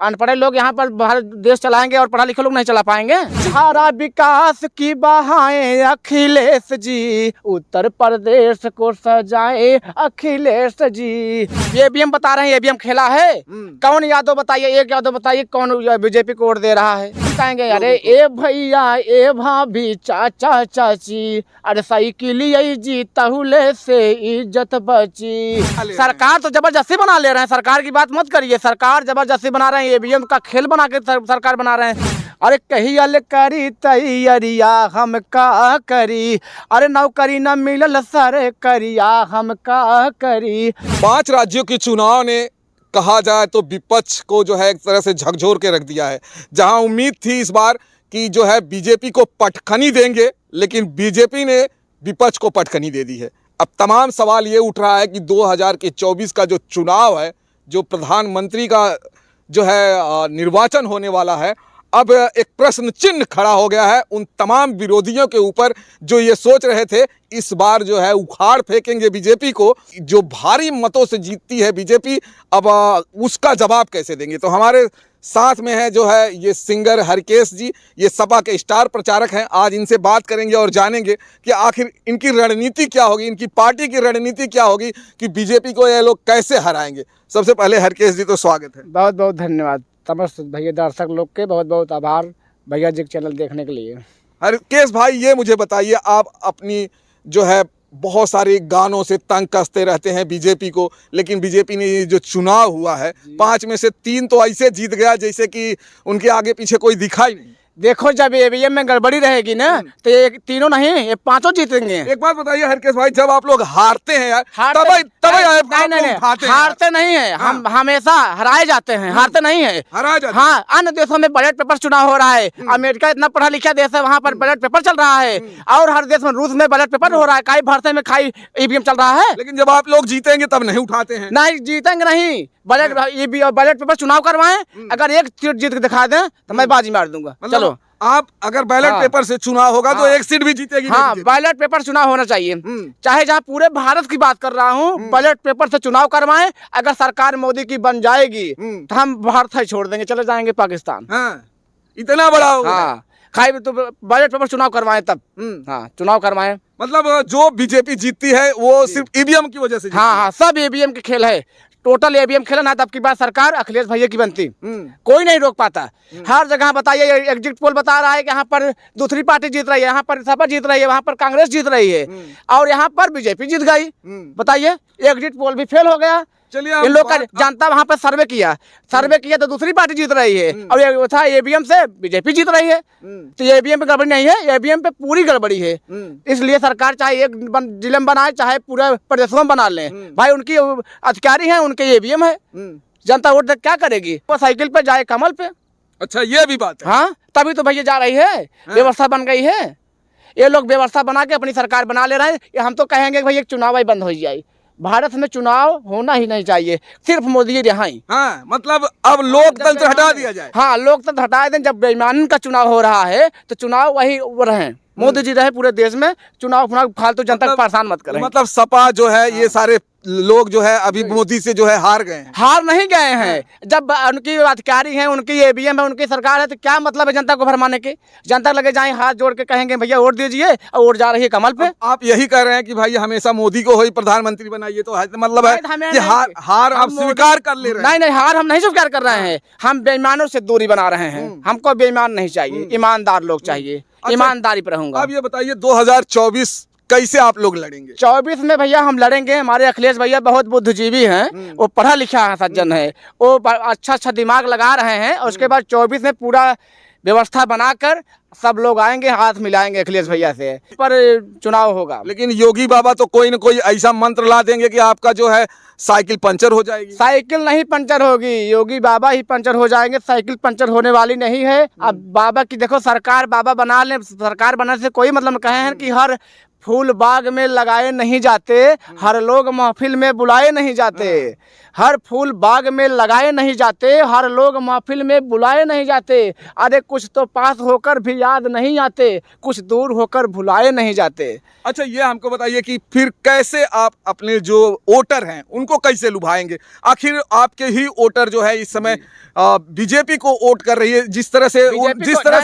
अनपढ़े लोग यहाँ पर भारत देश चलाएंगे और पढ़ा लिखे लोग नहीं चला पाएंगे। सारा विकास की बहाएं अखिलेश जी, उत्तर प्रदेश को सजाए अखिलेश जी। ये ईवीएम बता रहे हैं, ईवीएम खेला है। कौन यादव बताइए, एक यादव बताइए कौन बीजेपी को वोट दे रहा है। कहेंगे अरे ए भैया ए भाभी चाचा चाची, अरे साइकिल जी तहुले से इज्जत बची। सरकार तो जबरदस्ती बना ले रहे हैं, सरकार की बात मत करिए। सरकार जबरदस्ती बना रहे हैं, ईवीएम का खेल बना के सरकार बना रहे हैं। अरे कही अल करी तैयारिया हम का करी, अरे नौकरी न मिलल सर करिया हम का करी। 5 राज्यों के चुनाव ने कहा जाए तो विपक्ष को जो है एक तरह से झकझोर के रख दिया है। जहां उम्मीद थी इस बार कि जो है बीजेपी को पटखनी देंगे, लेकिन बीजेपी ने विपक्ष को पटखनी दे दी है। अब तमाम सवाल ये उठ रहा है कि 2024 का जो चुनाव है, जो प्रधानमंत्री का जो है निर्वाचन होने वाला है, अब एक प्रश्न चिन्ह खड़ा हो गया है उन तमाम विरोधियों के ऊपर जो ये सोच रहे थे इस बार जो है उखाड़ फेंकेंगे बीजेपी को। जो भारी मतों से जीतती है बीजेपी, अब उसका जवाब कैसे देंगे। तो हमारे साथ में है जो है ये सिंगर हरकेश जी, ये सपा के स्टार प्रचारक हैं। आज इनसे बात करेंगे और जानेंगे कि आखिर इनकी रणनीति क्या होगी, इनकी पार्टी की रणनीति क्या होगी कि बीजेपी को ये लोग कैसे हराएंगे। सबसे पहले हरकेश जी तो स्वागत है। बहुत बहुत धन्यवाद समस्त भैया दर्शक लोग के, बहुत बहुत आभार भैया जी चैनल देखने के लिए। हरकेश भाई ये मुझे बताइए, आप अपनी जो है बहुत सारे गानों से तंग कसते रहते हैं बीजेपी को, लेकिन बीजेपी ने ये जो चुनाव हुआ है 5 में से 3 तो ऐसे जीत गया जैसे कि उनके आगे पीछे कोई दिखा ही नहीं। देखो जब ईवीएम में गड़बड़ी रहेगी ना तो ये तीनों नहीं ये 5 जीतेंगे। एक बात बताइए हरकेश भाई, जब आप लोग हारते हैं यार हारते नहीं है, हम हमेशा हराए जाते हैं, हारते नहीं है, हराए जाते। हाँ, अन्य देशों में बैलेट पेपर चुनाव हो रहा है। अमेरिका इतना पढ़ा लिखा देश है, वहाँ पर बैलेट पेपर चल रहा है। और हर देश में, रूस में बैलेट पेपर हो रहा है, कई भारत में कई ईवीएम चल रहा है। लेकिन जब आप लोग जीतेंगे तब नहीं उठाते हैं। नहीं जीतेंगे नहीं, बैलेट पेपर चुनाव करवाएं, अगर एक सीट जीत के दिखा दें तो मैं बाजी मार दूंगा। चलो आप अगर बैलेट पेपर से चुनाव होगा तो एक सीट भी जीतेगी। हाँ, बैलेट पेपर चुनाव होना चाहिए। चाहे जहाँ पूरे भारत की बात कर रहा हूँ, बैलेट पेपर से चुनाव करवाएं। अगर सरकार मोदी की बन जाएगी तो हम भारत ही छोड़ देंगे, चले जाएंगे पाकिस्तान। हाँ, इतना बड़ा होगा। हाँ, खाई तो बैलेट पेपर चुनाव करवाएं तब। हाँ, चुनाव करवाएं। मतलब जो बीजेपी जीतती है वो सिर्फ ईवीएम की वजह से। हाँ हाँ, सब ईवीएम के खेल है, टोटल ईवीएम खेला ना, तब की बात सरकार अखिलेश भैया की बनती। कोई नहीं रोक पाता। हर जगह बताइए, एग्जिट पोल बता रहा है कि यहाँ पर दूसरी पार्टी जीत रही है, यहाँ पर सपा जीत रही है, वहाँ पर कांग्रेस जीत रही है और यहाँ पर बीजेपी जीत गई। बताइए, एग्जिट पोल भी फेल हो गया। चलिए, इन लोग का जनता वहाँ पर सर्वे किया तो दूसरी पार्टी जीत रही है और ये था ईवीएम से बीजेपी जीत रही है। तो ईवीएम पे गड़बड़ी नहीं है, ईवीएम पे पूरी गड़बड़ी है। इसलिए सरकार चाहे एक जिले में बनाए चाहे पूरे प्रदेश में बना लें, भाई उनकी अधिकारी है, उनके ईवीएम है। जनता वोट क्या करेगी, वो साइकिल पे जाए कमल पे। अच्छा, ये भी बात है। हाँ, तभी तो भैया जा रही है, व्यवस्था बन गई है। ये लोग व्यवस्था बना के अपनी सरकार बना ले रहे हैं। हम तो कहेंगे भाई एक चुनाव ही बंद हो जाए, भारत में चुनाव होना ही नहीं चाहिए, सिर्फ मोदी यहाँ ही। हाँ, मतलब अब लोकतंत्र हटा दिया जाए। हाँ, लोकतंत्र हटा दें। जब बेईमानी का चुनाव हो रहा है तो चुनाव वही रहे, मोदी जी रहे पूरे देश में। चुनाव फालतू जनता को परेशान मत करें। मतलब सपा जो है ये सारे लोग जो है अभी मोदी से जो है हार गए हैं। हार नहीं गए हैं। जब उनकी अधिकारी हैं, उनकी ईवीएम है, उनकी सरकार है, तो क्या मतलब है जनता को भरमाने के। जनता लगे जाए हाथ जोड़ के कहेंगे भैया वोट दीजिए और वोट जा रही है कमल पे। आप यही कह रहे हैं कि भाई हमेशा मोदी को ही प्रधानमंत्री बनाइए, तो मतलब है कि हार आप स्वीकार कर ले रहे हैं। नहीं, हार हम नहीं स्वीकार कर रहे हैं, हम बेईमानों से दूरी बना रहे हैं। हमको बेईमान नहीं चाहिए, ईमानदार लोग चाहिए। ईमानदारी पर रहूंगा। अब ये बताइए 2024 कैसे आप लोग लड़ेंगे। 24 में भैया हम लड़ेंगे। हमारे अखिलेश भैया बहुत बुद्धिजीवी हैं, वो पढ़ा लिखा है, सज्जन है, वो अच्छा दिमाग लगा रहे हैं। और उसके बाद 24 में पूरा व्यवस्था बनाकर सब लोग आएंगे, हाथ मिलाएंगे अखिलेश भैया से, पर चुनाव होगा। लेकिन योगी बाबा तो कोई न कोई ऐसा मंत्र ला देंगे कि आपका जो है साइकिल पंचर हो जाएगी। साइकिल नहीं पंचर होगी, योगी बाबा ही पंचर हो जाएंगे, साइकिल पंचर होने वाली नहीं है। अब बाबा की देखो सरकार, बाबा बना ले, सरकार बनाने से कोई मतलब कहे हैं कि हर फूल बाग में लगाए नहीं जाते, हर लोग महफिल में बुलाए नहीं जाते। हर फूल बाग में लगाए नहीं जाते, हर लोग महफिल में बुलाए नहीं जाते। अरे कुछ तो पास होकर भी याद नहीं आते, कुछ दूर होकर भुलाए नहीं जाते। अच्छा, ये हमको बताइए कि फिर कैसे आप अपने जो वोटर हैं उनको कैसे लुभाएंगे? आखिर आपके ही वोटर जो है इस समय बीजेपी को वोट कर रही है, जिस तरह से जिस तरह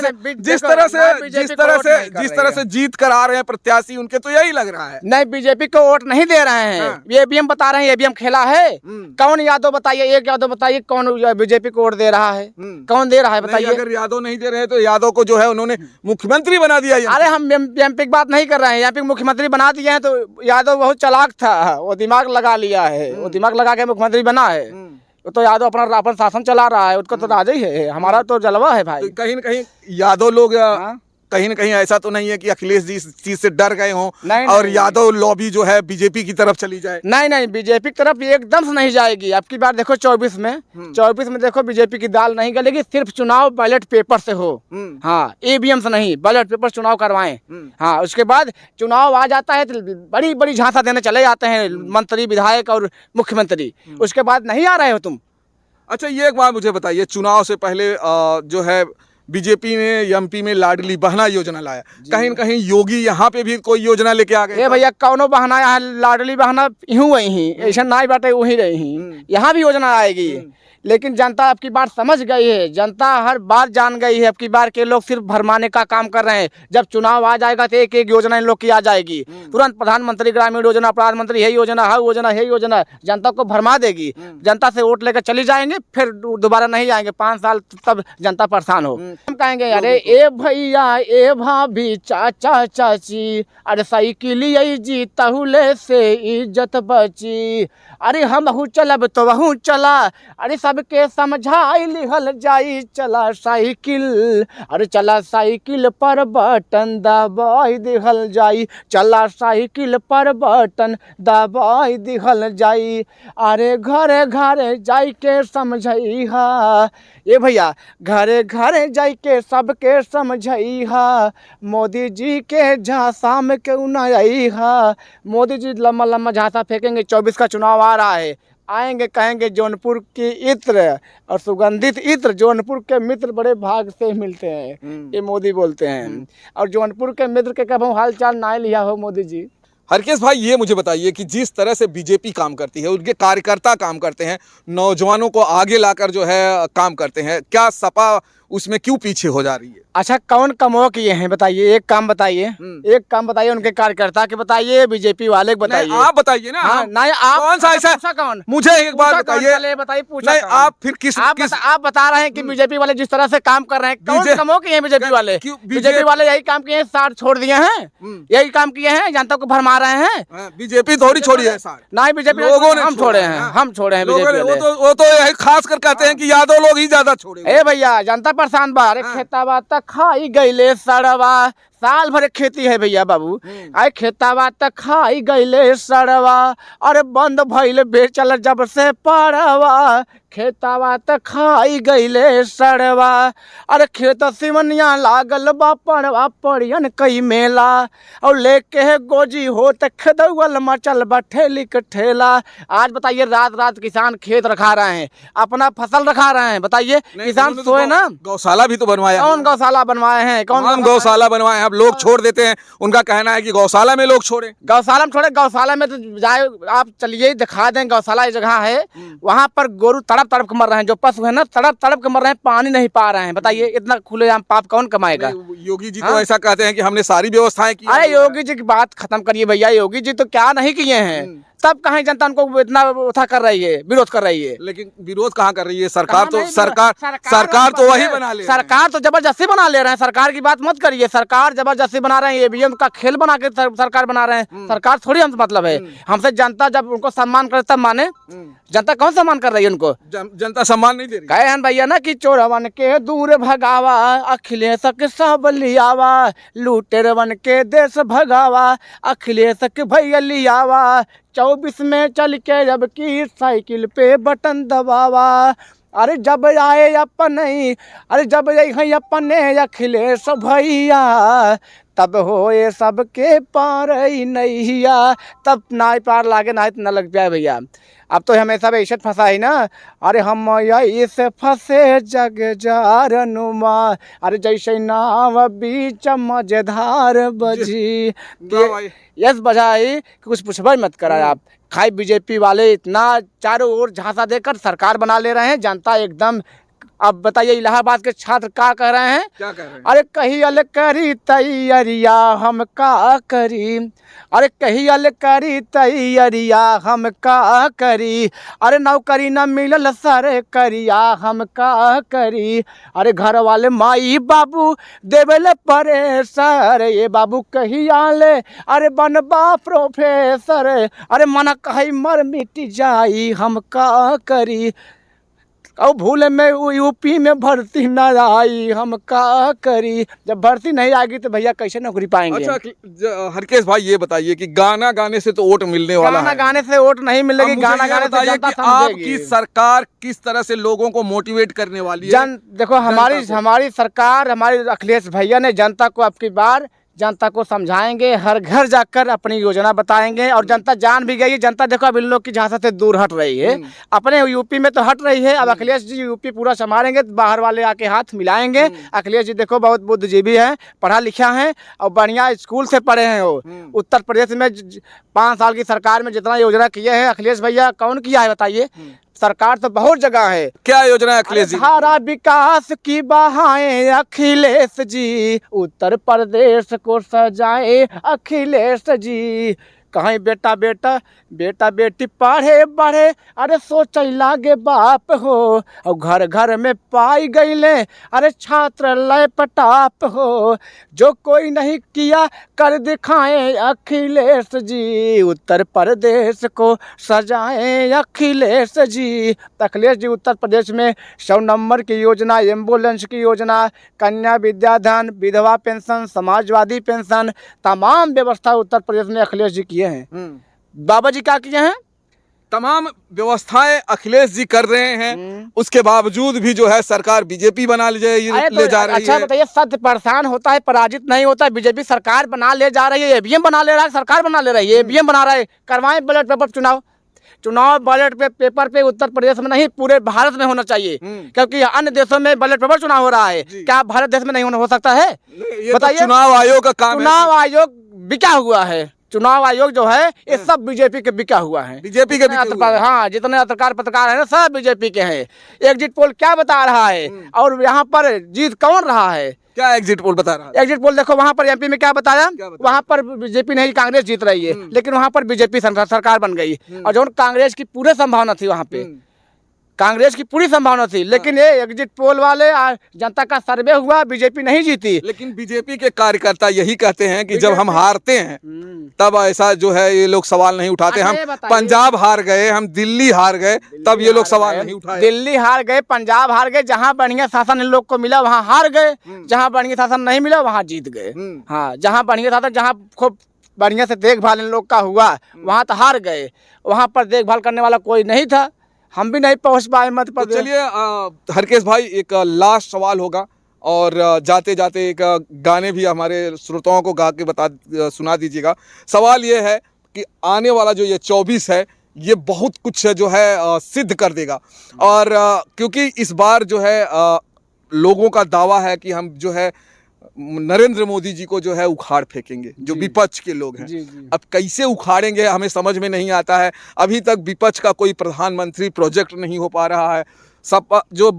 से जीत कर आ रहे हैं प्रत्याशी उनके, तो यही लग रहा है। नहीं, बीजेपी को वोट नहीं दे रहे हैं। हाँ। ये ईवीएम बता रहे हैं, ईवीएम खेला है। कौन यादव बताइए, एक यादव बताइए कौन बीजेपी को वोट दे रहा है? कौन दे रहा है बताइए? अगर यादव नहीं दे रहे हैं तो यादव को जो है उन्होंने मुख्यमंत्री बना दिया। अरे हम एमपी की बात नहीं कर रहे हैं, एमपी मुख्यमंत्री बना दिए हैं। तो यादव बहुत चालाक था, वो दिमाग लगा लिया है, वो दिमाग लगा के मुख्यमंत्री बना है। तो यादव अपना शासन चला रहा है, उसको तो राजा ही है, हमारा तो जलवा है भाई। तो कहीं न कहीं यादव लोग कहीं न कहीं ऐसा तो नहीं है कि अखिलेश जी इस चीज से डर गए हों और यादव लॉबी जो है बीजेपी की तरफ चली जाए? नहीं, बीजेपी की तरफ एकदम से नहीं जाएगी। अब की बार देखो 24 में देखो बीजेपी की दाल नहीं गलेगी। सिर्फ चुनाव बैलेट पेपर से हो, हाँ, ईवीएम से नहीं, बैलेट पेपर चुनाव करवाएं। हाँ, उसके बाद चुनाव आ जाता है तो बड़ी बड़ी झांसा देने चले जाते हैं मंत्री, विधायक और मुख्यमंत्री। उसके बाद नहीं आ रहे हो तुम। अच्छा, ये एक बात मुझे बताइए, चुनाव से पहले जो है बीजेपी ने एमपी में लाडली बहना योजना लाया, कहीं न कहीं योगी यहाँ पे भी कोई योजना लेके आ गए? भैया कौनो बहाना यहाँ लाडली बहना यूं वही ऐसा ना बाटे वही रही, यहाँ भी योजना आएगी। लेकिन जनता अब की बार समझ गई है, जनता हर बार जान गई है। अब की बार के लोग सिर्फ भरमाने का काम कर रहे हैं। जब चुनाव आ जाएगा तो एक एक योजना इन लोग की आ जाएगी तुरंत। प्रधानमंत्री ग्रामीण योजना, प्रधानमंत्री यही योजना, हर योजना यही योजना, जनता को भरमा देगी। जनता से वोट लेकर चली जाएंगे, फिर दोबारा नहीं आएंगे 5 साल, तब जनता परेशान हो। हम कहेंगे अरे ए भैया, ए भाभी, चाचा चाची, अरे साइकिल जी तहुले से इज्जत बची। अरे हम चलब तो वहू चला, अरे सबके समझाई लिहल जाई, चला साइकिल, अरे चला साइकिल पर बटन दबाई दिहल जाई, चला साइकिल पर बटन दबाई दिहल जाई। अरे घरे घरे जाई के समझैहा, ये भैया घरे घरे जाई के सबके समझैहा। मोदी जी के झांसा में क्यों न आईहा। मोदी जी लम्बा लम्बा झांसा फेंकेंगे। 24 का चुनाव आ रहा है, आएंगे कहेंगे जौनपुर की इत्र और सुगंधित इत्र जौनपुर के मित्र बड़े भाग से मिलते हैं, ये मोदी बोलते हैं। और जौनपुर के मित्र के कब हाल चाल ना लिया हो मोदी जी। हरकेश भाई, ये मुझे बताइए कि जिस तरह से बीजेपी काम करती है, उनके कार्यकर्ता काम करते हैं, नौजवानों को आगे लाकर जो है काम करते हैं, क्या सपा उसमें क्यों पीछे हो जा रही है? अच्छा, कौन कमो किए हैं बताइए, एक काम बताइए, एक काम बताइए उनके कार्यकर्ता के बताइए, बीजेपी वाले के बताइए। आप बताइए ना। हाँ, नहीं आप कौन सा ऐसा? कौन? मुझे एक बात बताइए, बताइए। आप फिर किस आप बता रहे हैं कि बीजेपी वाले जिस तरह से काम कर रहे हैं, कौन कमो किए हैं बीजेपी वाले? बीजेपी वाले यही काम किए हैं, सार छोड़ दिए हैं, यही काम किए हैं, जनता को भरमा रहे हैं। बीजेपी थोड़ी छोड़ी है सार, नहीं बीजेपी लोगों ने हम छोड़े हैं, हम छोड़े हैं। वो तो यही खास कर कहते हैं कि यादव लोग ही ज्यादा छोड़े। ए भैया, जनता परेशान बा। अरे खेताबा तक खाई गईले सड़वा, साल भर खेती है भैया बाबू। आए खेताबा तक खाई गईले सड़वा, अरे बंद भइल बेचल जब से पड़वा। खेताबा तक खाई गईले सड़वा, अरे खेत सिमनिया लागल बा पड़वा पड़ियन कई मेला। और लेके है गोजी हो त खदौल मचल बा ठेली के ठेला। आज बताइए, रात रात किसान खेत रखा रहे हैं, अपना फसल रखा रहे हैं। बताइए किसान सोए ना। गौशाला भी तो बनवाया। कौन गौशाला बनवाए हैं? कौन गौशाला बनवाए हैं? अब लोग छोड़ देते हैं, उनका कहना है कि गौशाला में लोग छोड़े। गौशाला में छोड़े, गौशाला में तो जाए आप, चलिए दिखा दें। गौशाला एक जगह है, वहाँ पर गोरू तड़प तड़प के मर रहे हैं, जो पशु है ना तड़प तड़प के मर रहे हैं, पानी नहीं पा रहे हैं। बताइए इतना खुलेआम पाप कौन कमाएगा? योगी जी तो ऐसा कहते हैं कि हमने सारी व्यवस्थाएं की। अरे योगी जी की बात खत्म करिए भैया, योगी जी तो क्या नहीं किए हैं, तब कहीं जनता उनको इतना उठा कर रही है, विरोध कर रही है। लेकिन विरोध कहाँ कर रही है? सरकार तो वही बना ले, सरकार तो जबरदस्ती बना ले रहे हैं। सरकार की बात मत करिए, सरकार जबरदस्ती बना रहे हैं, ईवीएम का खेल बना के सरकार बना रहे हैं। सरकार थोड़ी हमसे मतलब है, हमसे जनता जब उनको सम्मान करे तब माने। जनता कौन सम्मान कर रही है उनको? जनता सम्मान नहीं दे रही। कहे हैं भैया ना कि चोरवन के दूर भगावा, अखिलेश के सब लियावा, लूटेरवन के देश भगावा, अखिलेश के भैया लियावा। 24 में चल के जब की साइकिल पे बटन दबावा। अरे जब आए अपने, अरे जब आई अपने अखिलेश भैया, तब होए सबके पार नैया। तब ना पार लागे ना इतना लग पाए भैया। अब तो हमेशा बेइज्जत फंसा ही ना। अरे हम यही से फंसे जग जारनुमा, अरे जैसे नाव बीच मजेदार बजी वाह भाई। यस बजाई कुछ पूछबा मत करा आप। खाई बीजेपी वाले इतना चारों ओर झांसा देकर सरकार बना ले रहे हैं, जनता एकदम। अब बताइए इलाहाबाद के छात्र क्या कह रहे हैं? क्या कह रहे हैं? अरे कही अल करी तैयारिया हम का करी, अरे कही अल करी तैयारिया हम का करी, अरे नौकरी न मिलल सर करिया हम का करी, अरे घर वाले माई बाबू देवेले परेसर, ये बाबू कही आले अरे बनबा प्रोफेसर, अरे मना कही मर मिट जाई हम का करी, और भूल में यूपी में भर्ती न आई हम का करी। जब भर्ती नहीं आएगी तो भैया कैसे नौकरी पाएंगे? अच्छा हरकेश भाई ये बताइए कि गाना गाने से तो वोट मिलने वाला है, गाना गाने से वोट नहीं मिलेगी, गाना गाने से जनता समझेगी। आपकी सरकार किस तरह से लोगों को मोटिवेट करने वाली है? देखो हमारी सरकार, हमारे अखिलेश भैया ने जनता को अब की बार जनता को समझाएंगे, हर घर जाकर अपनी योजना बताएंगे, और जनता जान भी गई है। जनता देखो अब इन लोग की झांसा से दूर हट रही है, अपने यूपी में तो हट रही है। अब अखिलेश जी यूपी पूरा संभालेंगे, बाहर वाले आके हाथ मिलाएंगे। अखिलेश जी देखो बहुत बुद्धिजीवी हैं, पढ़ा लिखा है और बढ़िया स्कूल से पढ़े हैं। वो उत्तर प्रदेश में 5 साल की सरकार में जितना योजना किए हैं अखिलेश भैया, कौन किया है बताइए? सरकार तो बहुत जगह है। क्या योजना है अखिलेश जी? धारा विकास की बहाएं अखिलेश जी, उत्तर प्रदेश को सजाए अखिलेश जी, कहीं बेटा बेटा बेटा बेटी पढ़े बढ़े, अरे सोच लागे बाप हो, और घर घर में पाई गईले अरे छात्र लैपटॉप हो, जो कोई नहीं किया कर दिखाएं अखिलेश जी, उत्तर प्रदेश को सजाएं अखिलेश जी। अखिलेश जी उत्तर प्रदेश में 100 नंबर की योजना, एम्बुलेंस की योजना, कन्या विद्याधन, विधवा पेंशन, समाजवादी पेंशन, तमाम व्यवस्था उत्तर प्रदेश में अखिलेश जी किए हैं। बाबा जी क्या किए हैं? तमाम व्यवस्थाएं अखिलेश जी कर रहे हैं, उसके बावजूद भी जो है सरकार बीजेपी बना ले जा रही अच्छा है। बताइए, सत्य परेशान होता है पराजित नहीं होता। बीजेपी सरकार बना ले जा रही है, ईवीएम बना ले रहा है, सरकार बना ले रही है, ईवीएम बना रहा है। करवाएं बैलेट पेपर चुनाव बैलेट पेपर पे उत्तर प्रदेश में नहीं पूरे भारत में होना चाहिए, क्योंकि अन्य देशों में बैलेट पेपर चुनाव हो रहा है, क्या भारत देश में नहीं हो सकता है? बताइए। चुनाव आयोग का काम है। चुनाव आयोग बिका हुआ है, चुनाव आयोग जो है ये सब बीजेपी के बिका हुआ है। बीजेपी के हाँ, जितने पत्रकार है ना सब बीजेपी के हैं। एग्जिट पोल क्या बता रहा है और यहाँ पर जीत कौन रहा है? क्या एग्जिट पोल बता रहा है? एग्जिट पोल देखो, वहाँ पर एमपी में क्या बताया? वहाँ पर बीजेपी नहीं कांग्रेस जीत रही है, लेकिन वहाँ पर बीजेपी सरकार बन गई। और जो कांग्रेस की पूरे संभावना थी, वहाँ पे कांग्रेस की पूरी संभावना थी, लेकिन ये एग्जिट पोल वाले जनता का सर्वे हुआ, बीजेपी नहीं जीती। लेकिन बीजेपी के कार्यकर्ता यही कहते हैं कि जब हम हारते हैं तब ऐसा जो है ये लोग सवाल नहीं उठाते। हम पंजाब हार गए, हम दिल्ली हार गए, तब ये लोग सवाल नहीं उठाए। दिल्ली हार गए, पंजाब हार गए, जहाँ बढ़िया शासन इन लोग को मिला वहाँ हार गए, जहाँ बढ़िया शासन नहीं मिला वहाँ जीत गए। हाँ, जहाँ बढ़िया शासन, जहाँ खूब बढ़िया से देखभाल इन लोग का हुआ वहाँ तो हार गए, वहाँ पर देखभाल करने वाला कोई नहीं था, हम भी नहीं पहुंच पाए मध्य प्रदेश। तो चलिए हरकेश भाई, एक लास्ट सवाल होगा और जाते जाते एक गाने भी हमारे श्रोताओं को गा के सुना दीजिएगा। सवाल ये है कि आने वाला जो ये 24 है ये बहुत कुछ जो है सिद्ध कर देगा, और क्योंकि इस बार जो है लोगों का दावा है कि हम जो है नरेंद्र मोदी जी को जो है उखाड़ फेंकेंगे, जो विपक्ष के लोग हैं। अब कैसे उखाड़ेंगे हमें समझ में नहीं आता है। अभी तक विपक्ष का कोई प्रधानमंत्री प्रोजेक्ट नहीं हो पा रहा है। सब जो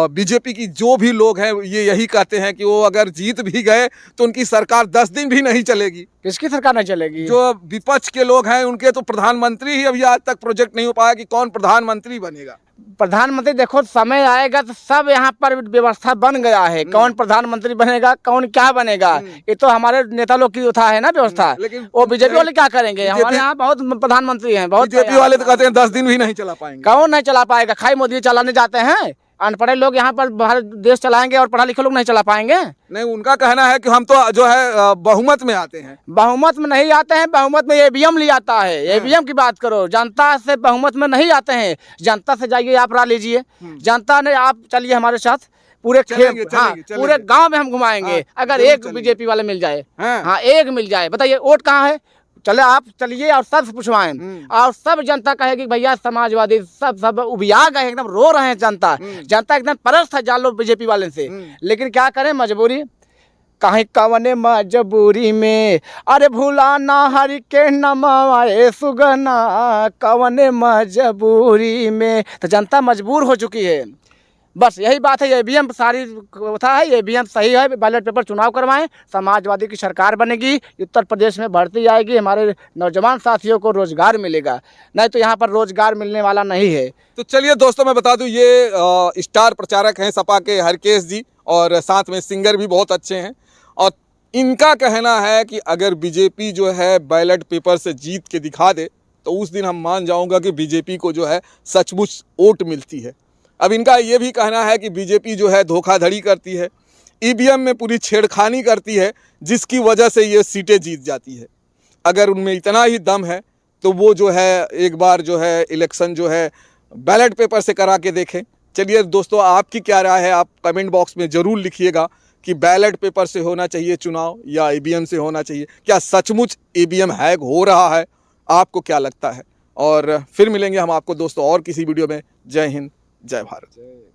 बीजेपी की जो भी लोग हैं ये यही कहते हैं कि वो अगर जीत भी गए तो उनकी सरकार 10 दिन भी नहीं चलेगी। किसकी सरकार नहीं चलेगी? जो विपक्ष के लोग हैं उनके तो प्रधानमंत्री ही अभी आज तक प्रोजेक्ट नहीं हो पाया कि कौन प्रधानमंत्री बनेगा। प्रधानमंत्री देखो, समय आएगा तो सब यहाँ पर व्यवस्था बन गया है, कौन प्रधानमंत्री बनेगा, कौन क्या बनेगा, ये तो हमारे नेता लोग की उठा है ना व्यवस्था। लेकिन वो बीजेपी वाले क्या करेंगे? हमारे यहाँ बहुत प्रधानमंत्री हैं, बहुत। बीजेपी वाले तो कहते हैं 10 दिन भी नहीं चला पाएंगे। कौन नहीं चला पाएगा? खाई मोदी चलाने जाते हैं, अनपढ़े लोग यहाँ पर भारत देश चलाएंगे और पढ़ा लिखे लोग नहीं चला पाएंगे। नहीं, उनका कहना है कि हम तो जो है बहुमत में आते हैं। बहुमत में नहीं आते हैं, बहुमत में ईवीएम ले आता है। ईवीएम की बात करो, जनता से बहुमत में नहीं आते हैं। जनता से जाइए, आप राह लीजिए, जनता ने, आप चलिए हमारे साथ पूरे पूरे गांव में हम घुमाएंगे। अगर एक बीजेपी वाले मिल जाए, हाँ एक मिल जाए, बताइए वोट कहाँ है? चले आप चलिए और सबसे पूछवाएं और सब जनता कहेगी भैया समाजवादी सब उबिया गए, एकदम रो रहे हैं जनता। जनता एकदम परस्त है जान लो बीजेपी वाले से। लेकिन क्या करें, मजबूरी कहीं कवने मजबूरी में, अरे भूला ना हरि के नमाए सुगना कवने मजबूरी में। तो जनता मजबूर हो चुकी है। बस यही बात है, ईवीएम सारी कथा है, ईवीएम सही है, बैलेट पेपर चुनाव करवाएं, समाजवादी की सरकार बनेगी, उत्तर प्रदेश में बढ़ती आएगी, हमारे नौजवान साथियों को रोजगार मिलेगा। नहीं तो यहाँ पर रोजगार मिलने वाला नहीं है। तो चलिए दोस्तों, मैं बता दूं ये स्टार प्रचारक हैं सपा के हरकेश जी, और साथ में सिंगर भी बहुत अच्छे हैं। और इनका कहना है कि अगर बीजेपी जो है बैलेट पेपर से जीत के दिखा दे तो उस दिन हम मान जाऊंगा कि बीजेपी को जो है सचमुच वोट मिलती है। अब इनका ये भी कहना है कि बीजेपी जो है धोखाधड़ी करती है, ईवीएम में पूरी छेड़खानी करती है, जिसकी वजह से ये सीटें जीत जाती है। अगर उनमें इतना ही दम है तो वो जो है एक बार जो है इलेक्शन जो है बैलेट पेपर से करा के देखें। चलिए दोस्तों, आपकी क्या राय है, आप कमेंट बॉक्स में ज़रूर लिखिएगा कि बैलेट पेपर से होना चाहिए चुनाव या ईवीएम से होना चाहिए। क्या सचमुच ईवीएम हैक हो रहा है? आपको क्या लगता है? और फिर मिलेंगे हम आपको दोस्तों और किसी वीडियो में। जय हिंद, जय भारत।